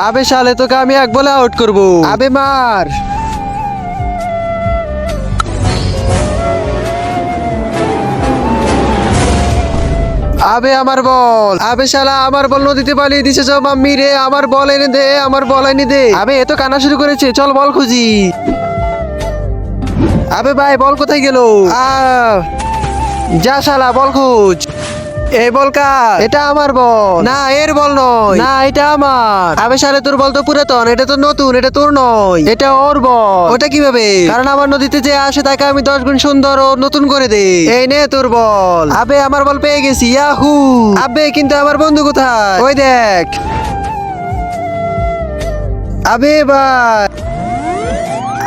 আবে শালে তোকে আমি এক বলে আউট করবো। আবে মার। আবে আমার বল। আবে শালা আমার বল নদীতে পালিয়ে দিছে সব। মাম্মি রে আমার বল এনে দে, আমার বল এনে দে। আবে এত কান্না শুরু করেছে, চল বল খুঁজি। আবে ভাই বল কোথায় গেল? যা শালা বল খুঁজ। এই বল কার? এটা আমার বল। না এর বল নয়। না এটা আমার। আবে শালে তোর বল তো পুরাতন, এটা তো নতুন, এটা তোর নয়, এটা ওর বল। ওটা কিভাবে? কারণ আমার নদীতে যে আসে তাকে আমি 10 গুণ সুন্দর ও নতুন করে দেই। এই নে তোর বল। আবে আমার বল পেয়ে গেছি, ইয়াহু। আবে কিন্তু আমার বন্ধু কোথায়? ওই দেখ। আবে ভাই,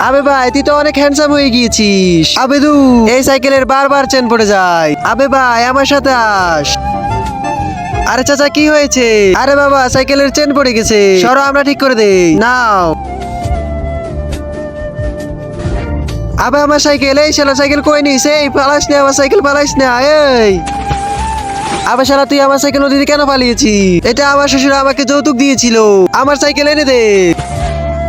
আবে ভাই তুই তো অনেক হ্যান্ডসাম হয়ে গিয়েছিস। আবে দু এই সাইকেলের বারবার চেন পড়ে যায়। আবে ভাই আমার সাথে আস। আরে চাচা কি হয়েছে? আরে বাবা সাইকেলের চেন পড়ে গেছে, সরো আমরা ঠিক করে দেই। নাও। আবে আমার সাইকেল, এই শালা সাইকেল কই নিস? এই পালাস না, আমার সাইকেল পালাইস না। এই আবে শালা তুই আমার সাইকেল নদীতে কেন পালিয়েছি? এটা আমার শ্বশুর আমাকে যৌতুক দিয়েছিল। আমার সাইকেল এনে দে।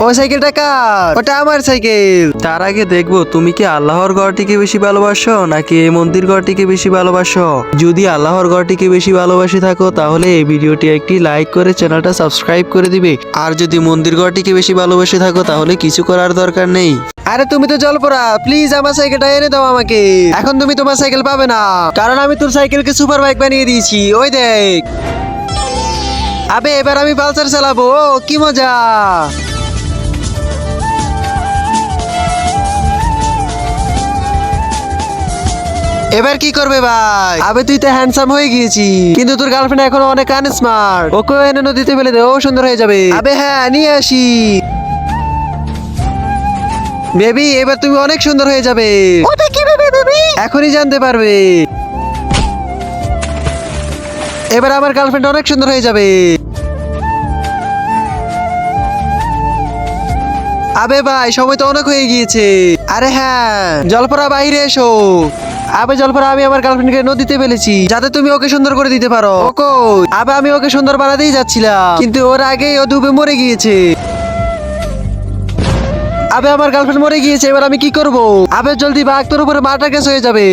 ওই সাইকেলটা কার? ওটা আমার সাইকেল। তার আগে দেখবো তুমি কি আল্লাহর ঘরটিকে বেশি ভালোবাসো নাকি এই মন্দির ঘরটিকে বেশি ভালোবাসো। যদি আল্লাহর ঘরটিকে বেশি ভালোবাসি থাকো তাহলে এই ভিডিওটি একটি লাইক করে চ্যানেলটা সাবস্ক্রাইব করে দিবে। আর যদি মন্দির ঘরটিকে বেশি ভালোবাসি থাকো তাহলে কিছু করার দরকার নেই। আরে তুমি তো জলপরা, প্লিজ আমার সাইকেলটা এনে দাও আমাকে। এখন তুমি তোমার সাইকেল পাবে না, কারণ আমি তোর সাইকেলকে সুপার বাইক বানিয়ে দিয়েছি। ওই দেখ। আবে এবার আমি পালসার চালাবো। ও কি মজা। এবার কি করবে ভাই? আবে তুই তো হ্যান্ডসাম হয়ে গিয়েছি, কিন্তু তোর গার্লফ্রেন্ড এখনো অনেক স্মার্ট। ওকে এনে নদীতে ফেলে দে, ও সুন্দর হয়ে যাবে। আবে হ্যাঁ নিয়ে আসি। বেবি এবার তুমি অনেক সুন্দর হয়ে যাবে। ওটা কিভাবে বেবি? এখনই জানতে পারবে। এবার আমার গার্লফ্রেন্ড অনেক সুন্দর হয়ে যাবে। আবে ভাই সময় তো অনেক হয়ে গিয়েছে। আরে হ্যাঁ জলপরা বাইরে এসো। আবে জলপরা আমি আমার গার্লফ্রেন্ডকে নদীতে ফেলেছি যাতে তুমি ওকে সুন্দর করে দিতে পারো। ওকে আবে আমি ওকে সুন্দর বানাতেই যাচ্ছিলাম, কিন্তু ওর আগেই ও ডুবে মরে গিয়েছে। আবে আমার গার্লফ্রেন্ড মরে গিয়েছে, এবার আমি কি করব? আবে জলদি ভাগ, তোর উপরে মার্ডার কেস হয়ে যাবে।